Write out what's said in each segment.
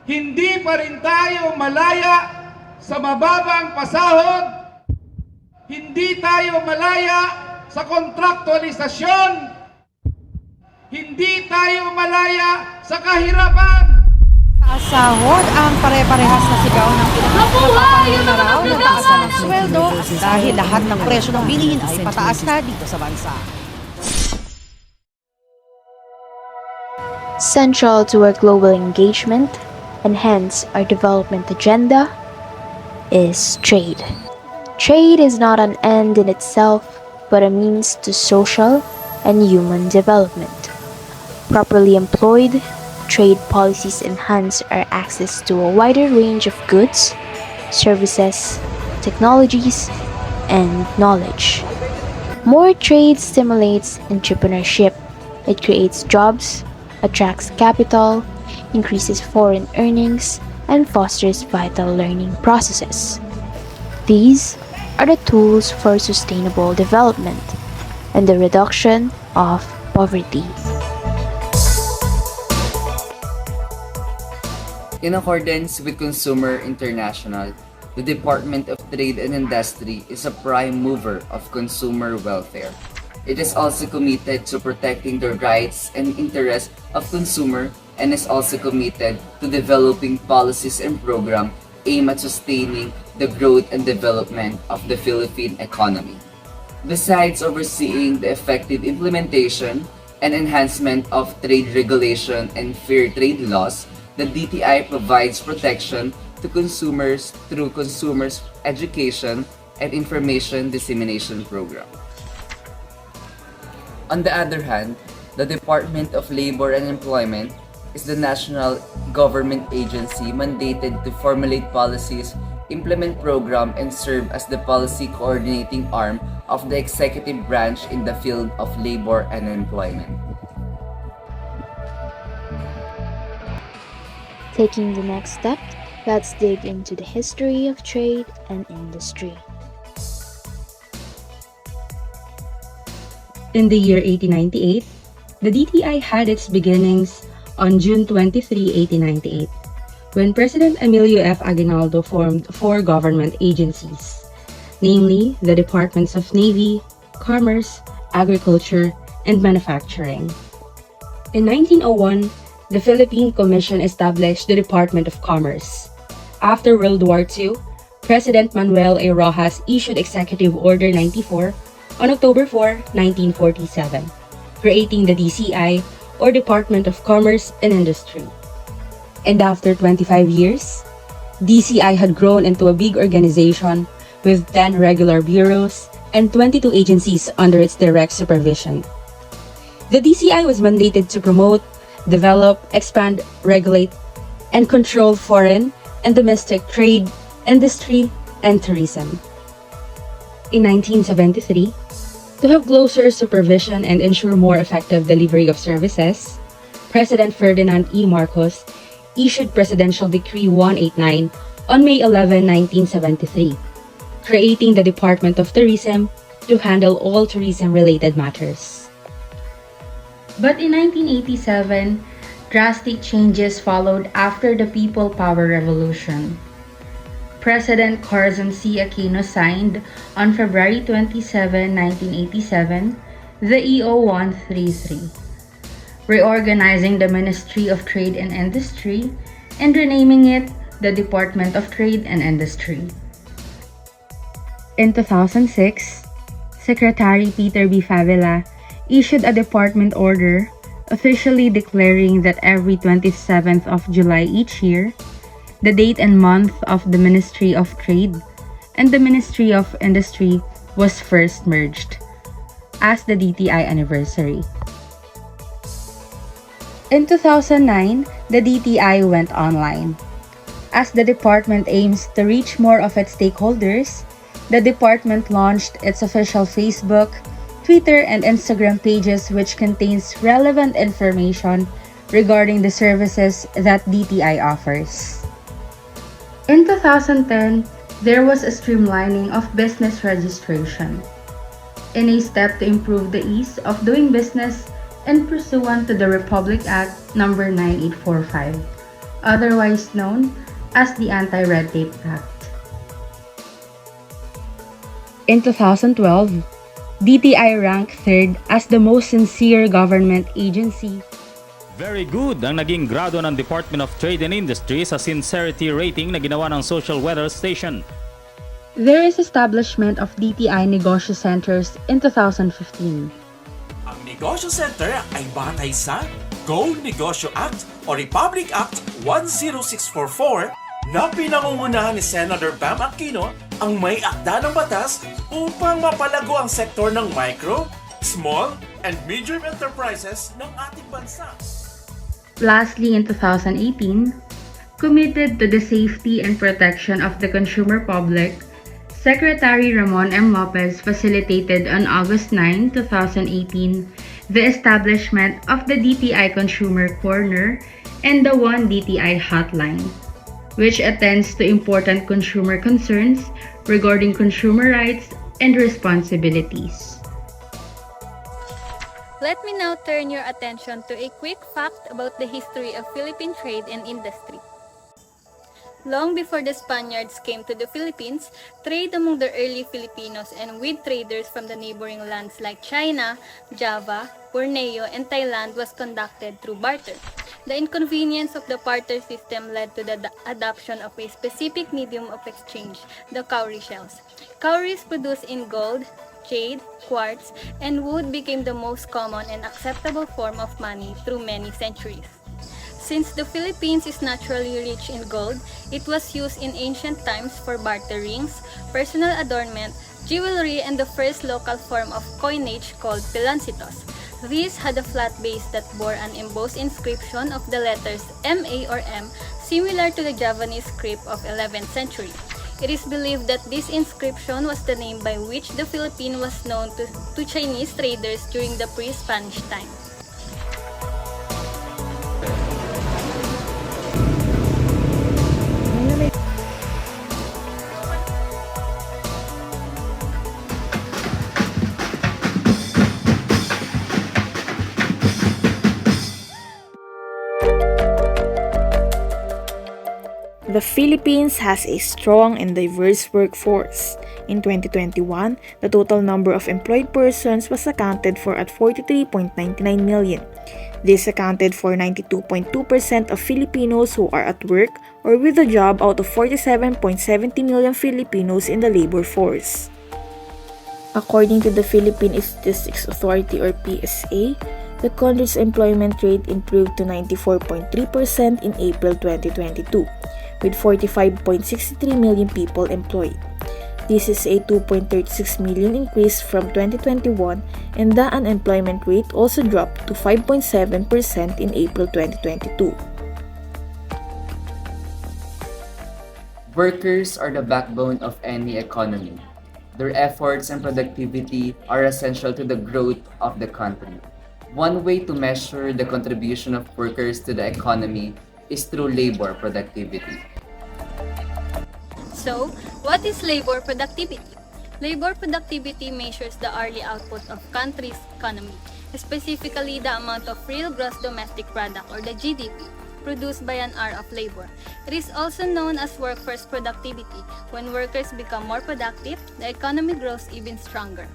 Hindi pa rin tayo malaya sa mababang pasahod. Hindi tayo malaya sa kontraktualisasyon. Hindi tayo malaya sa kahirapan. Sahod ang pare-parehas na sigaw ng pinapangin na raw na taasan ng sweldo dahil lahat ng presyo ng bilihin ay pataas na dito sa bansa. Central to our global engagement, and hence our development agenda, is trade. Trade is not an end in itself, but a means to social and human development. Properly employed, trade policies enhance our access to a wider range of goods, services, technologies, and knowledge. More trade stimulates entrepreneurship. It creates jobs, attracts capital, increases foreign earnings, and fosters vital learning processes. These are the tools for sustainable development and the reduction of poverty. In accordance with Consumer International, the Department of Trade and Industry is a prime mover of consumer welfare. It is also committed to protecting the rights and interests of consumer and is also committed to developing policies and programs aimed at sustaining the growth and development of the Philippine economy. Besides overseeing the effective implementation and enhancement of trade regulation and fair trade laws, the DTI provides protection to consumers through consumers' education and information dissemination program. On the other hand, the Department of Labor and Employment is the national government agency mandated to formulate policies, implement program, and serve as the policy coordinating arm of the executive branch in the field of labor and employment. Taking the next step, let's dig into the history of trade and industry. In the year 1898, the DTI had its beginnings on June 23, 1898, when President Emilio F. Aguinaldo formed 4 government agencies, namely the Departments of Navy, Commerce, Agriculture, and Manufacturing. In 1901, the Philippine Commission established the Department of Commerce. After World War II, President Manuel A. Rojas issued Executive Order 94 on October 4, 1947, creating the DCI, or Department of Commerce and Industry. And after 25 years, DCI had grown into a big organization with 10 regular bureaus and 22 agencies under its direct supervision. The DCI was mandated to promote, develop, expand, regulate, and control foreign and domestic trade, industry, and tourism. In 1973, to have closer supervision and ensure more effective delivery of services, President Ferdinand E. Marcos issued Presidential Decree 189 on May 11, 1973, creating the Department of Tourism to handle all tourism-related matters. But in 1987, drastic changes followed after the People Power Revolution. President Corazon C. Aquino signed on February 27, 1987, the EO 133, reorganizing the Ministry of Trade and Industry and renaming it the Department of Trade and Industry. In 2006, Secretary Peter B. Favela issued a department order officially declaring that every 27th of July each year, the date and month of the Ministry of Trade and the Ministry of Industry was first merged as the DTI anniversary. In 2009, the DTI went online. As the department aims to reach more of its stakeholders, the department launched its official Facebook, Twitter, and Instagram pages, which contains relevant information regarding the services that DTI offers. In 2010, there was a streamlining of business registration. In a step to improve the ease of doing business and pursuant to the Republic Act No. 9845, otherwise known as the Anti-Red Tape Act. In 2012, DTI ranked third as the most sincere government agency. Very good ang naging grado ng Department of Trade and Industry sa sincerity rating na ginawa ng Social Weather Station. There is establishment of DTI negosyo centers in 2015. Ang negosyo center ay batay sa Go Negosyo Act o Republic Act 10644 na pinangungunahan ni Senator Bam Aquino ang may akda ng batas upang mapalago ang sektor ng micro, small, and medium enterprises ng ating bansa. Lastly, in 2018, committed to the safety and protection of the consumer public, Secretary Ramon M. Lopez facilitated on August 9, 2018, the establishment of the DTI Consumer Corner and the One DTI Hotline, which attends to important consumer concerns regarding consumer rights and responsibilities. Let me now turn your attention to a quick fact about the history of Philippine trade and industry. Long before the Spaniards came to the Philippines, trade among the early Filipinos and with traders from the neighboring lands like China, Java, Borneo, and Thailand was conducted through barter. The inconvenience of the barter system led to the adoption of a specific medium of exchange, the cowrie shells. Cowries produced in gold, jade, quartz, and wood became the most common and acceptable form of money through many centuries. Since the Philippines is naturally rich in gold, it was used in ancient times for barter rings, personal adornment, jewelry, and the first local form of coinage called pilancitos. These had a flat base that bore an embossed inscription of the letters MA or M, similar to the Javanese script of 11th century. It is believed that this inscription was the name by which the Philippines was known to Chinese traders during the pre-Spanish time. The Philippines has a strong and diverse workforce. In 2021, the total number of employed persons was accounted for at 43.99 million. This accounted for 92.2% of Filipinos who are at work or with a job out of 47.70 million Filipinos in the labor force. According to the Philippine Statistics Authority or PSA, the country's employment rate improved to 94.3% in April 2022. With 45.63 million people employed. This is a 2.36 million increase from 2021, and the unemployment rate also dropped to 5.7% in April 2022. Workers are the backbone of any economy. Their efforts and productivity are essential to the growth of the country. One way to measure the contribution of workers to the economy is through labor productivity. So, what is labor productivity? Labor productivity measures the hourly output of country's economy, specifically the amount of real gross domestic product or the GDP produced by an hour of labor. It is also known as workforce productivity. When workers become more productive, the economy grows even stronger.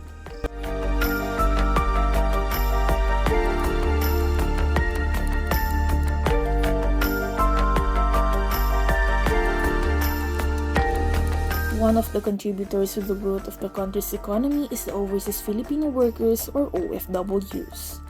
One of the contributors to the growth of the country's economy is the Overseas Filipino Workers or OFWs.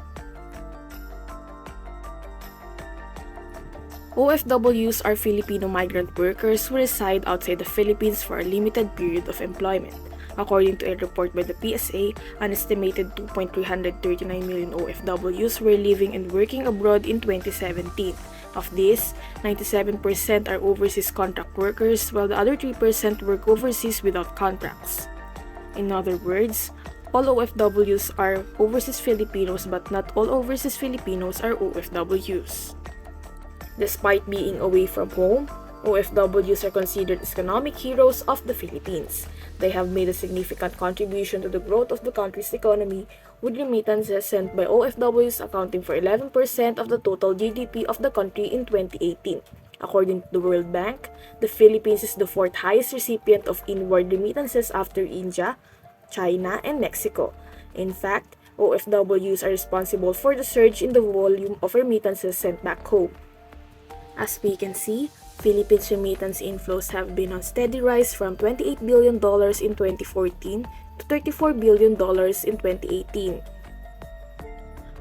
OFWs are Filipino migrant workers who reside outside the Philippines for a limited period of employment. According to a report by the PSA, an estimated 2.339 million OFWs were living and working abroad in 2017. Of this, 97% are overseas contract workers, while the other 3% work overseas without contracts. In other words, all OFWs are overseas Filipinos, but not all overseas Filipinos are OFWs. Despite being away from home, OFWs are considered economic heroes of the Philippines. They have made a significant contribution to the growth of the country's economy with remittances sent by OFWs accounting for 11% of the total GDP of the country in 2018. According to the World Bank, the Philippines is the fourth highest recipient of inward remittances after India, China, and Mexico. In fact, OFWs are responsible for the surge in the volume of remittances sent back home. As we can see, Philippines remittance inflows have been on steady rise from $28 billion in 2014 to $34 billion in 2018.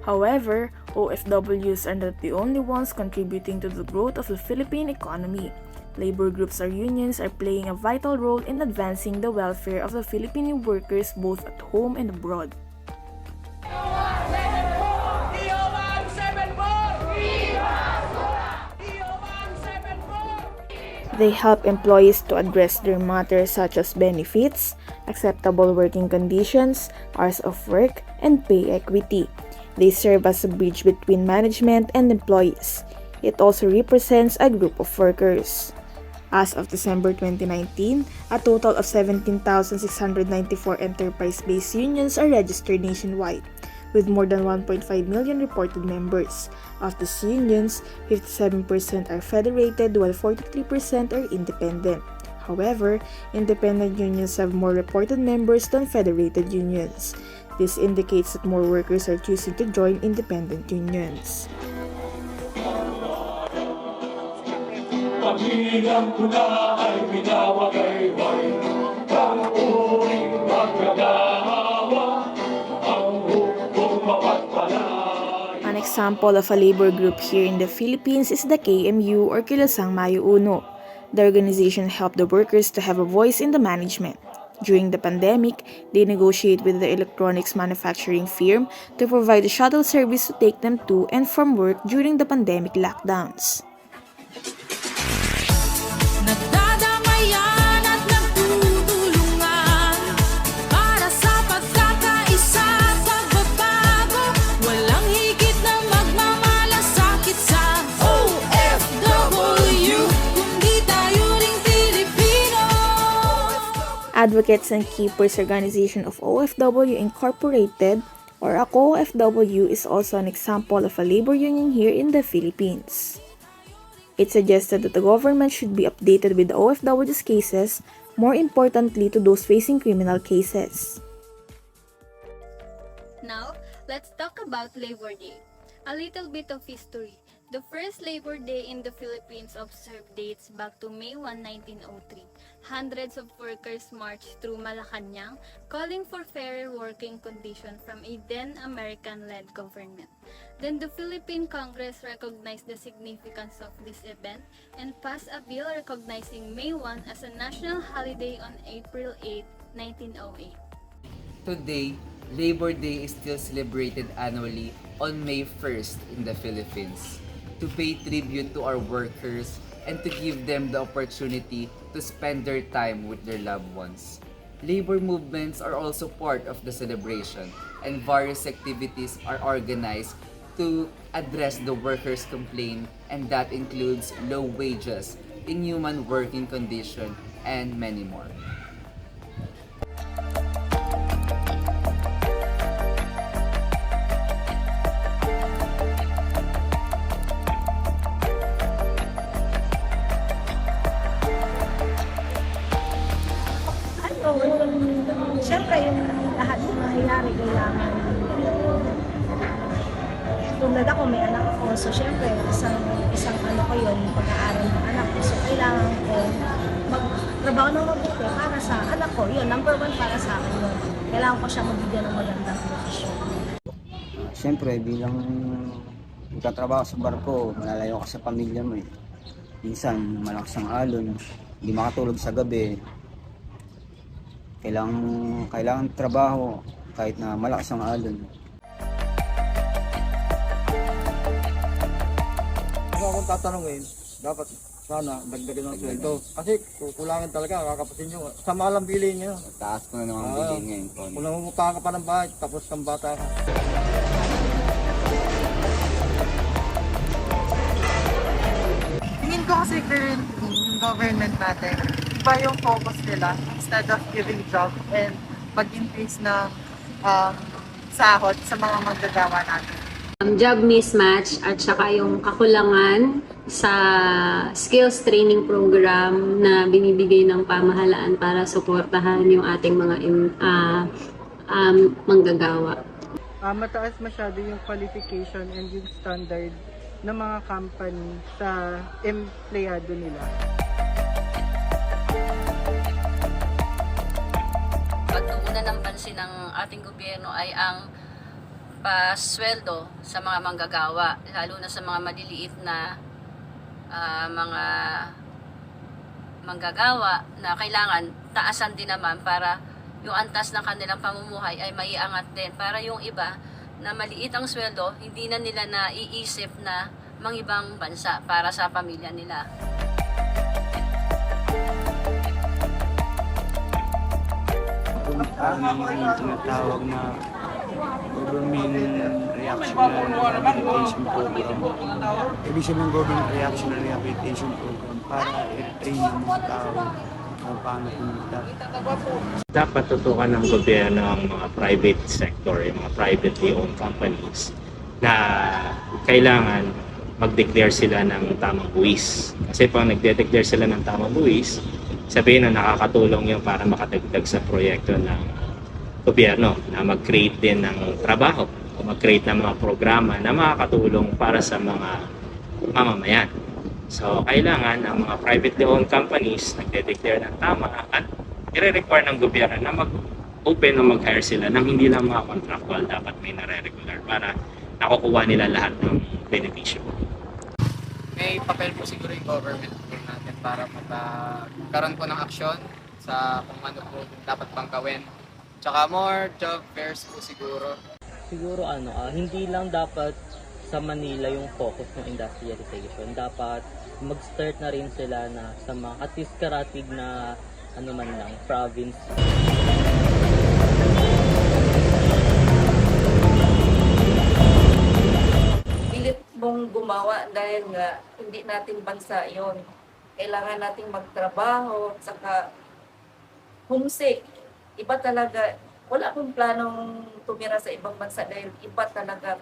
However, OFWs are not the only ones contributing to the growth of the Philippine economy. Labor groups or unions are playing a vital role in advancing the welfare of the Filipino workers both at home and abroad. They help employees to address their matters such as benefits, acceptable working conditions, hours of work, and pay equity. They serve as a bridge between management and employees. It also represents a group of workers. As of December 2019, a total of 17,694 enterprise-based unions are registered nationwide, with more than 1.5 million reported members. Of these unions, 57% are federated while 43% are independent. However, independent unions have more reported members than federated unions. This indicates that more workers are choosing to join independent unions. Pag-ilang ko na ay pinawagayway ng uring Manggagawa ang hukom mapagpalay. An example of a labor group here in the Philippines is the KMU or Kilusang Mayo Uno. The organization helped the workers to have a voice in the management. During the pandemic, they negotiate with the electronics manufacturing firm to provide a shuttle service to take them to and from work during the pandemic lockdowns. Nagdadamayan at nagtutulungan para sa pagkakaisa at pagbabago. Walang higit na magmamalasakit sa OFW, kundi tayo ring Pilipino. Advocates and Keepers Organization of OFW Incorporated, or ACO-OFW, is also an example of a labor union here in the Philippines. It suggested that the government should be updated with the OFW's cases, more importantly to those facing criminal cases. Now, let's talk about Labor Day. A little bit of history. The first Labor Day in the Philippines observed dates back to May 1, 1903. Hundreds of workers marched through Malacanang, calling for fairer working conditions from a then American-led government. Then the Philippine Congress recognized the significance of this event and passed a bill recognizing May 1 as a national holiday on April 8, 1908. Today, Labor Day is still celebrated annually on May 1st in the Philippines to pay tribute to our workers and to give them the opportunity to spend their time with their loved ones. Labor movements are also part of the celebration, and various activities are organized to address the workers' complaint, and that includes low wages, inhuman working condition, and many more. Siyempre, yung lahat ng nangyayari, kailangan. Tulad ako, may anak ako. So, siyempre, isang ano ko yun, pag-aaral ng anak ko. So, kailangan ko magtrabaho ng mabuti para sa anak ko. Yun, number one para sa akin yun. Kailangan ko siya mabigyan ng magandang posisyon. Siyempre, bilang magtatrabaho sa barko, malalayo ka sa pamilya mo eh. Minsan, malakas ang alon, hindi makatulog sa gabi. Kailangan trabaho kahit na malakas ang alon. Kung tatanungin, dapat sana dagdagan ng sweldo. Kasi kukulangan talaga, kakapasin nyo. Sama lang bilhin nyo. Taas ko na naman bilhin ngayon. Kung namumutahan ka pa ng bahay, tapos kang bata ka. Tingin ko kasi currently, yung government natin, iba yung focus nila instead of giving job and mag-increase na sahod sa mga manggagawa natin? Job mismatch at saka yung kakulangan sa skills training program na binibigay ng pamahalaan para suportahan yung ating mga manggagawa. Mataas masyado yung qualification and yung standard ng mga company sa empleyado nila. Pagtuunan ng pansin ng ating gobyerno ay ang pasweldo sa mga manggagawa, lalo na sa mga maliliit na mga manggagawa na kailangan taasan din naman para yung antas ng kanilang pamumuhay ay maiangat din, para yung iba na maliit ang sweldo, hindi na nila naiisip na mangibang bansa para sa pamilya nila. Yung tinatawag na government reactionary rehabilitation program. Ibig sabihin government reactionary rehabilitation program para i-train yung mga tao kung paano kumita. Dapat tutukan ng gobyerno ang mga private sector, yung mga privately owned companies na kailangan mag-declare sila ng tamang buwis. Kasi pag nagde-declare sila ng tamang buwis, sabihin na nakakatulong yun para makatagdag sa proyekto ng gobyerno na mag-create din ng trabaho o mag-create ng mga programa na makakatulong para sa mga mamamayan. So, kailangan ang mga privately owned companies nagde-declare ng tama at i-require ng gobyerno na mag-open o mag-hire sila ng hindi lang mga contractual, dapat may nare-regular para nakukuha nila lahat ng benepisyo. May papel po siguro yung government po natin para magkaroon po ng aksyon sa kung ano po dapat bang gawin. Tsaka more job fairs po siguro. Siguro hindi lang dapat sa Manila yung focus ng industrialization. Dapat mag-start na rin sila na sa mga at least karatig na man lang, province. Pilit mong gumawa dahil nga hindi natin bansa yon. Kailangan nating magtrabaho, saka homesick. Iba talaga, wala akong planong tumira sa ibang bansa dahil iba talaga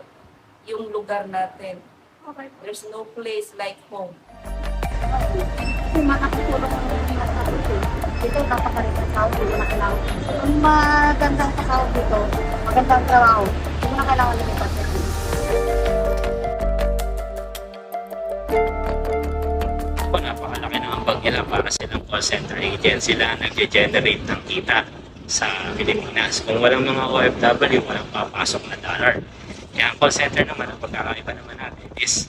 yung lugar natin. Okay. There's no place like home. Kung makakatulong ang nasa dito, dito napakalit ang tao, hindi mo na kailangan. Ang magandang tao dito, magandang trabaho, hindi mo na kailangan lumipat. Napakalaki ng ambag nila para silang call center agent, sila nag-generate ng kita sa Pilipinas. Kung walang mga OFW, walang papasok na dollar. Kaya ang call center naman, ang pagkakaiba naman natin is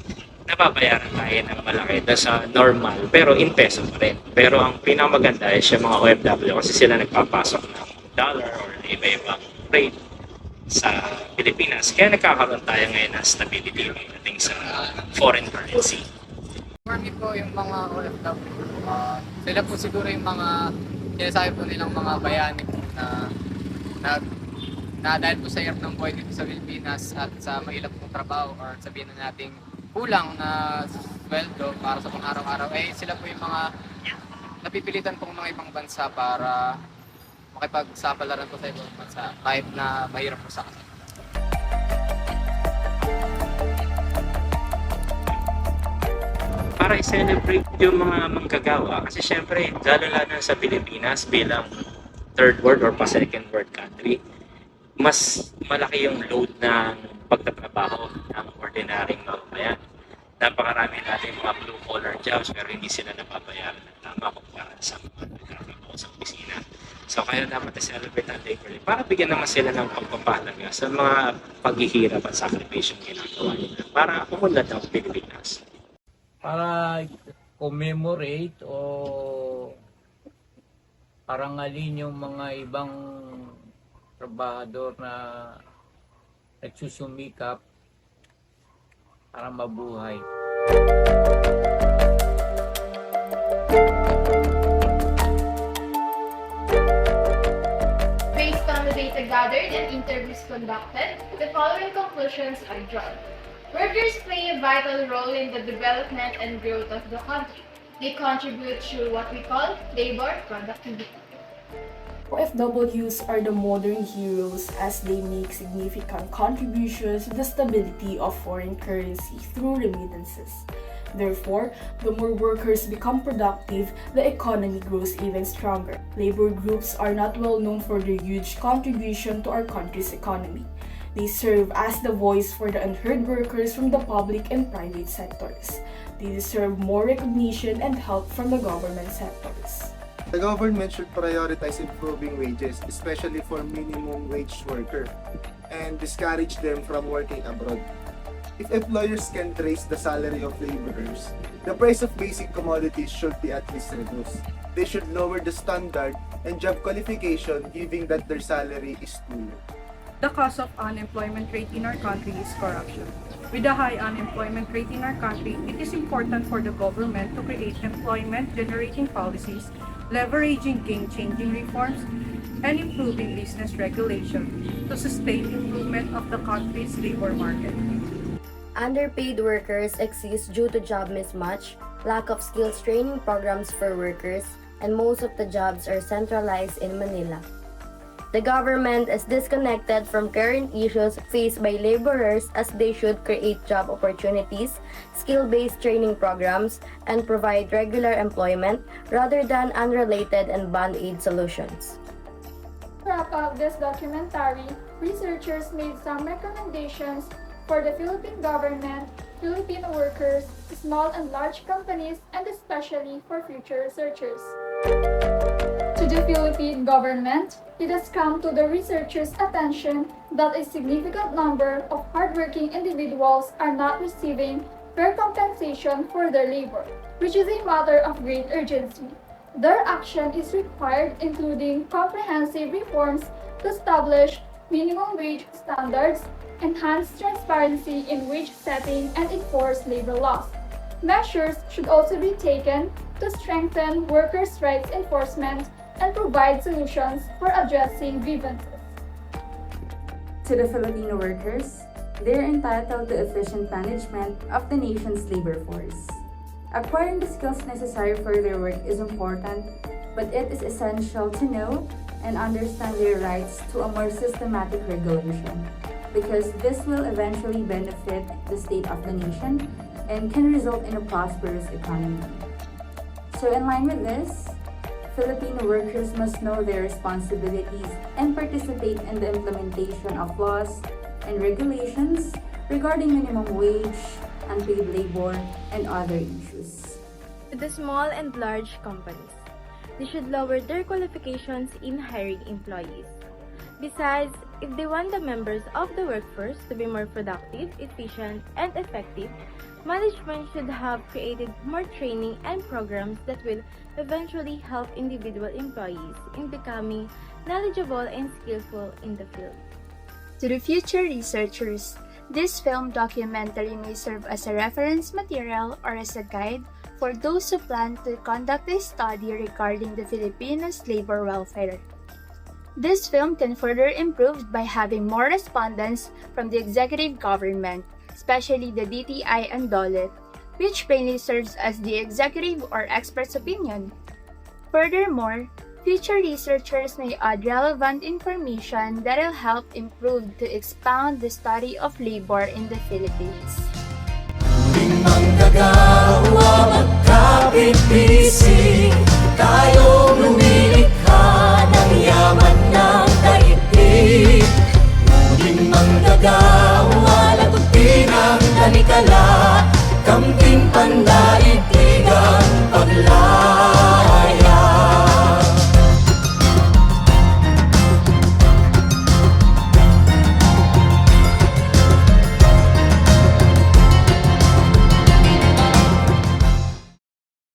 nababayaran tayo ng malaki sa normal, pero in peso pa rin. Pero ang pinakamaganda is yung mga OFW kasi sila nagpapasok ng dollar or iba-ibang rate sa Pilipinas. Kaya nagkakaroon tayo ngayon ng stability pagdating sa foreign currency. For me po yung mga OFW, sila po siguro yung mga sinasabi po nilang mga bayani po na dahil po sa hirap ng buhay dito sa Pilipinas at sa mahirap pong trabaho or sabihin na natin kulang na sweldo para sa pang-araw-araw, sila po yung mga napipilitan pong mga ibang bansa para makipagsapalaran po sa ibang bansa kahit na mahirap po sa kanila. Para i-celebrate yung mga manggagawa kasi syempre lalo na sa Pilipinas bilang third world or pa second world country, mas malaki yung load ng pagtatrabaho ng ordinaryong mamamayan. Napakarami natin mga blue-collar jobs pero hindi sila napapayaran ng tama kumpara sa mga nagtatrabaho sa opisina. So kaya dapat i-celebrate ang Labor Day para bigyan naman sila ng pagpapahalaga sa mga paghihirap at sakripisyong ginagawa nila para umunlad ang Pilipinas. Para commemorate o parangalin yung mga ibang trabahador na nagsusumikap para mabuhay. Based on the data gathered and interviews conducted, the following conclusions are drawn. Workers play a vital role in the development and growth of the country. They contribute to what we call labor productivity. OFWs are the modern heroes as they make significant contributions to the stability of foreign currency through remittances. Therefore, the more workers become productive, the economy grows even stronger. Labor groups are not well known for their huge contribution to our country's economy. They serve as the voice for the unheard workers from the public and private sectors. They deserve more recognition and help from the government sectors. The government should prioritize improving wages, especially for minimum wage worker, and discourage them from working abroad. If employers can raise the salary of laborers, the price of basic commodities should be at least reduced. They should lower the standard and job qualification, given that their salary is too low. The cause of unemployment rate in our country is corruption. With the high unemployment rate in our country, it is important for the government to create employment-generating policies, leveraging game-changing reforms, and improving business regulation to sustain improvement of the country's labor market. Underpaid workers exist due to job mismatch, lack of skills training programs for workers, and most of the jobs are centralized in Manila. The government is disconnected from current issues faced by laborers as they should create job opportunities, skill-based training programs, and provide regular employment rather than unrelated and band-aid solutions. To wrap up this documentary, researchers made some recommendations for the Philippine government, Filipino workers, small and large companies, and especially for future researchers. To the Philippine government, it has come to the researchers' attention that a significant number of hardworking individuals are not receiving fair compensation for their labor, which is a matter of great urgency. Their action is required, including comprehensive reforms to establish minimum wage standards, enhance transparency in wage setting, and enforce labor laws. Measures should also be taken to strengthen workers' rights enforcement and provide solutions for addressing grievances. To the Filipino workers, they are entitled to efficient management of the nation's labor force. Acquiring the skills necessary for their work is important, but it is essential to know and understand their rights to a more systematic regulation, because this will eventually benefit the state of the nation and can result in a prosperous economy. So in line with this, Filipino workers must know their responsibilities and participate in the implementation of laws and regulations regarding minimum wage, unpaid labor, and other issues. To the small and large companies, they should lower their qualifications in hiring employees. Besides, if they want the members of the workforce to be more productive, efficient, and effective, management should have created more training and programs that will eventually help individual employees in becoming knowledgeable and skillful in the field. To the future researchers, this film documentary may serve as a reference material or as a guide for those who plan to conduct a study regarding the Filipinos' labor welfare. This film can further improve by having more respondents from the executive government, especially the DTI and DOLE, which plainly serves as the executive or expert's opinion. Furthermore, future researchers may add relevant information that will help improve to expound the study of labor in the Philippines. Manggagawa, magkapit-bisa.